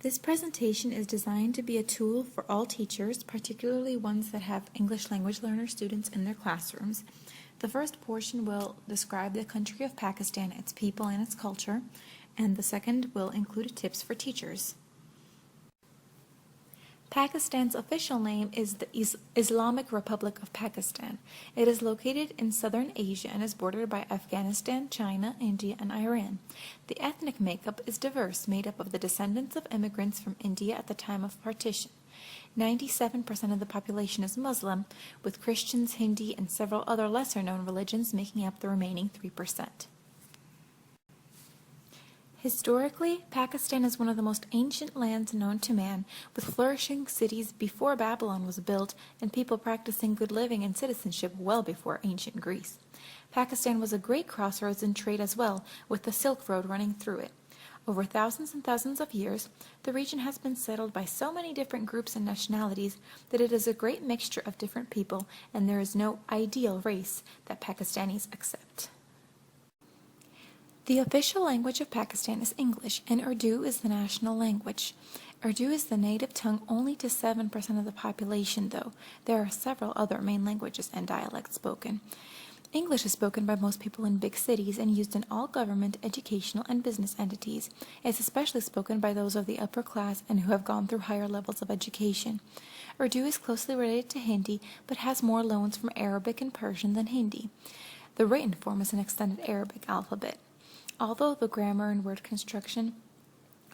This presentation is designed to be a tool for all teachers, particularly ones that have English language learner students in their classrooms. The first portion will describe the country of Pakistan, its people, and its culture, and the second will include tips for teachers. Pakistan's official name is the Islamic Republic of Pakistan. It is located in southern Asia and is bordered by Afghanistan, China, India, and Iran. The ethnic makeup is diverse, made up of the descendants of immigrants from India at the time of partition. 97% of the population is Muslim, with Christians, Hindi, and several other lesser-known religions making up the remaining 3%. Historically, Pakistan is one of the most ancient lands known to man, with flourishing cities before Babylon was built and people practicing good living and citizenship well before ancient Greece. Pakistan was a great crossroads in trade as well, with the Silk Road running through it. Over thousands and thousands of years, the region has been settled by so many different groups and nationalities that it is a great mixture of different people, and there is no ideal race that Pakistanis accept. The official language of Pakistan is English, and Urdu is the national language. Urdu is the native tongue only to 7% of the population, though. There are several other main languages and dialects spoken. English is spoken by most people in big cities and used in all government, educational, and business entities. It's especially spoken by those of the upper class and who have gone through higher levels of education. Urdu is closely related to Hindi, but has more loans from Arabic and Persian than Hindi. The written form is an extended Arabic alphabet. Although the grammar and word construction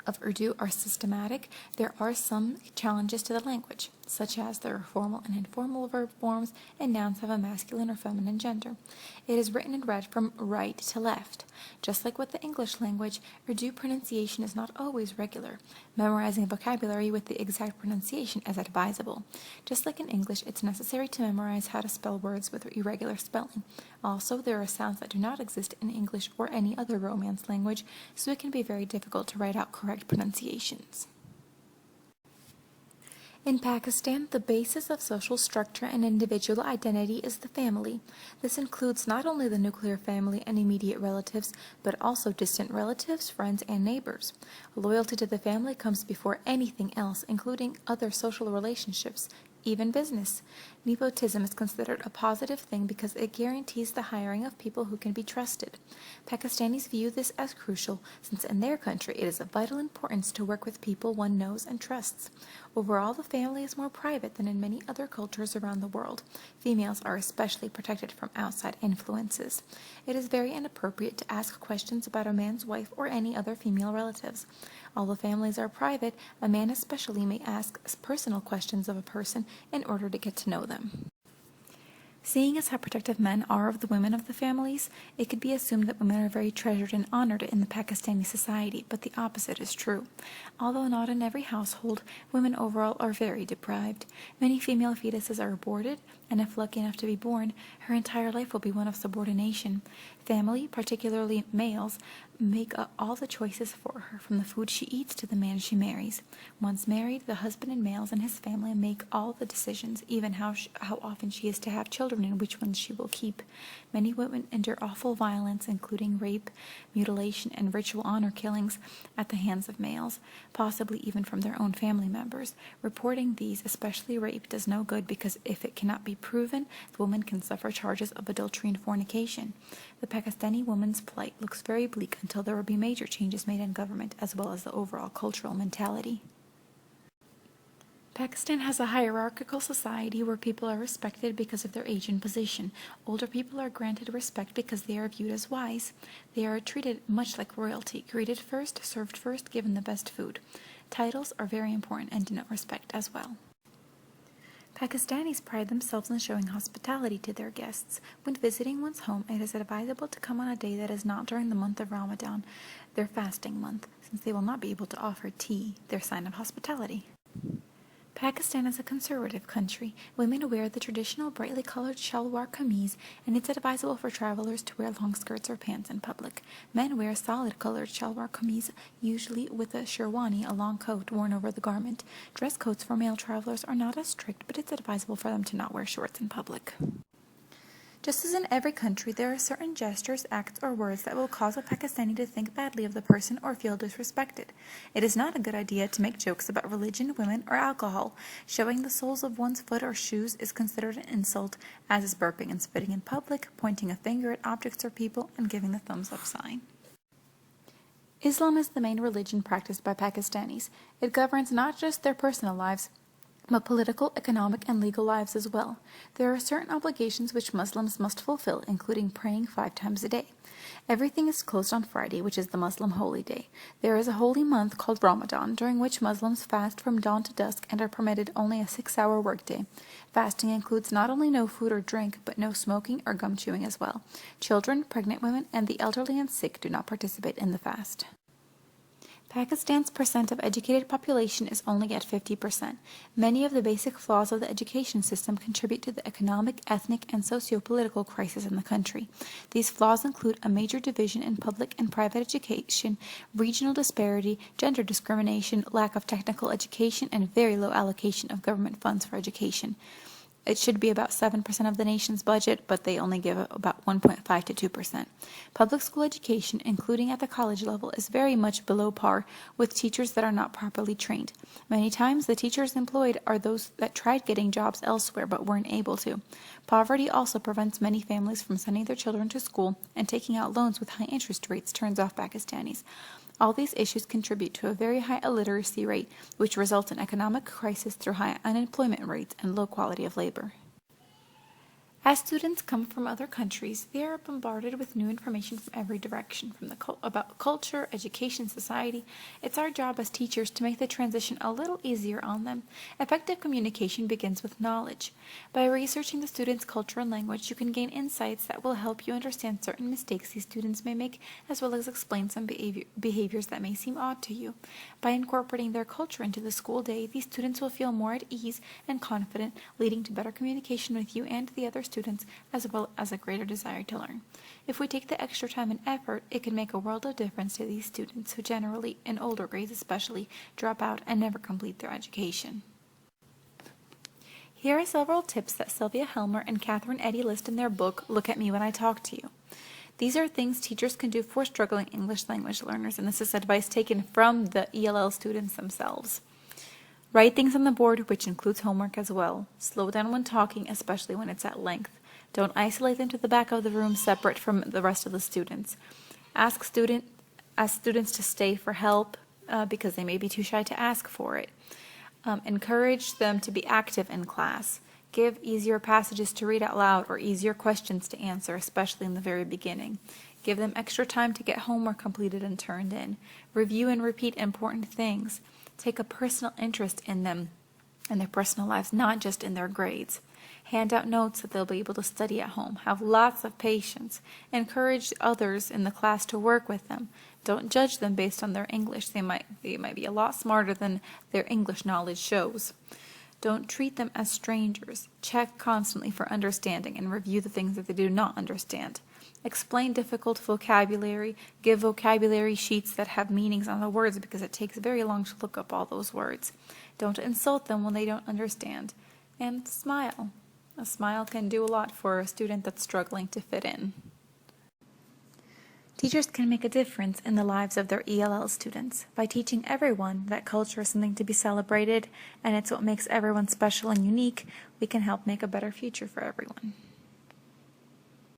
of Urdu are systematic, there are some challenges to the language, such as there are formal and informal verb forms, and nouns have a masculine or feminine gender. It is written and read from right to left. Just like with the English language, Urdu pronunciation is not always regular. Memorizing vocabulary with the exact pronunciation is advisable. Just like in English, it's necessary to memorize how to spell words with irregular spelling. Also, there are sounds that do not exist in English or any other Romance language, so it can be very difficult to write out correct pronunciations. In Pakistan, the basis of social structure and individual identity is the family. This includes not only the nuclear family and immediate relatives, but also distant relatives, friends, and neighbors. Loyalty to the family comes before anything else, including other social relationships, even business. Nepotism is considered a positive thing because it guarantees the hiring of people who can be trusted. Pakistanis view this as crucial since in their country it is of vital importance to work with people one knows and trusts. Overall, the family is more private than in many other cultures around the world. Females are especially protected from outside influences. It is very inappropriate to ask questions about a man's wife or any other female relatives. Although families are private, a man especially may ask personal questions of a person in order to get to know them. Seeing as how protective men are of the women of the families, it could be assumed that women are very treasured and honored in the Pakistani society, but the opposite is true. Although not in every household, women overall are very deprived. Many female fetuses are aborted, and if lucky enough to be born, her entire life will be one of subordination. Family, particularly males, make all the choices for her, from the food she eats to the man she marries. Once married, the husband and males and his family make all the decisions, even how often she is to have children and which ones she will keep. Many women endure awful violence, including rape, mutilation, and ritual honor killings at the hands of males, possibly even from their own family members. Reporting these, especially rape, does no good because if it cannot be proven, the woman can suffer charges of adultery and fornication. The Pakistani woman's plight looks very bleak until there will be major changes made in government as well as the overall cultural mentality. Pakistan has a hierarchical society where people are respected because of their age and position. Older people are granted respect because they are viewed as wise. They are treated much like royalty, greeted first, served first, given the best food. Titles are very important and denote respect as well. Pakistanis pride themselves in showing hospitality to their guests. When visiting one's home, it is advisable to come on a day that is not during the month of Ramadan, their fasting month, since they will not be able to offer tea, their sign of hospitality. Pakistan is a conservative country. Women wear the traditional brightly colored shalwar kameez, and it's advisable for travelers to wear long skirts or pants in public. Men wear solid colored shalwar kameez, usually with a sherwani, a long coat worn over the garment. Dress codes for male travelers are not as strict, but it's advisable for them to not wear shorts in public. Just as in every country, there are certain gestures, acts, or words that will cause a Pakistani to think badly of the person or feel disrespected. It is not a good idea to make jokes about religion, women, or alcohol. Showing the soles of one's foot or shoes is considered an insult, as is burping and spitting in public, pointing a finger at objects or people, and giving the thumbs up sign. Islam is the main religion practiced by Pakistanis. It governs not just their personal lives, but political, economic, and legal lives as well. There are certain obligations which Muslims must fulfill, including praying 5 times a day. Everything is closed on Friday, which is the Muslim holy day. There is a holy month called Ramadan, during which Muslims fast from dawn to dusk and are permitted only a 6-hour workday. Fasting includes not only no food or drink, but no smoking or gum chewing as well. Children, pregnant women, and the elderly and sick do not participate in the fast. Pakistan's percent of educated population is only at 50%. Many of the basic flaws of the education system contribute to the economic, ethnic, and socio-political crisis in the country. These flaws include a major division in public and private education, regional disparity, gender discrimination, lack of technical education, and very low allocation of government funds for education. It should be about 7% of the nation's budget, but they only give about 1.5 to 2%. Public school education, including at the college level, is very much below par, with teachers that are not properly trained. Many times, the teachers employed are those that tried getting jobs elsewhere but weren't able to. Poverty also prevents many families from sending their children to school, and taking out loans with high interest rates turns off Pakistanis. All these issues contribute to a very high illiteracy rate, which results in economic crisis through high unemployment rates and low quality of labor. As students come from other countries, they are bombarded with new information from every direction, about culture, education, society. It's our job as teachers to make the transition a little easier on them. Effective communication begins with knowledge. By researching the students' culture and language, you can gain insights that will help you understand certain mistakes these students may make, as well as explain some behaviors that may seem odd to you. By incorporating their culture into the school day, these students will feel more at ease and confident, leading to better communication with you and the other students, as well as a greater desire to learn. If we take the extra time and effort, it can make a world of difference to these students who generally, in older grades especially, drop out and never complete their education. Here are several tips that Sylvia Helmer and Catherine Eddy list in their book, Look at Me When I Talk to You. These are things teachers can do for struggling English language learners, and this is advice taken from the ELL students themselves. Write things on the board, which includes homework as well. Slow down when talking, especially when it's at length. Don't isolate them to the back of the room separate from the rest of the students. Ask students to stay for help because they may be too shy to ask for it. Encourage them to be active in class. Give easier passages to read out loud or easier questions to answer, especially in the very beginning. Give them extra time to get homework completed and turned in. Review and repeat important things. Take a personal interest in them and their personal lives, not just in their grades. Hand out notes that they'll be able to study at home. Have lots of patience. Encourage others in the class to work with them. Don't judge them based on their English. They might be a lot smarter than their English knowledge shows. Don't treat them as strangers. Check constantly for understanding and review the things that they do not understand. Explain difficult vocabulary. Give vocabulary sheets that have meanings on the words because it takes very long to look up all those words. Don't insult them when they don't understand. And smile. A smile can do a lot for a student that's struggling to fit in. Teachers can make a difference in the lives of their ELL students by teaching everyone that culture is something to be celebrated and it's what makes everyone special and unique. We can help make a better future for everyone.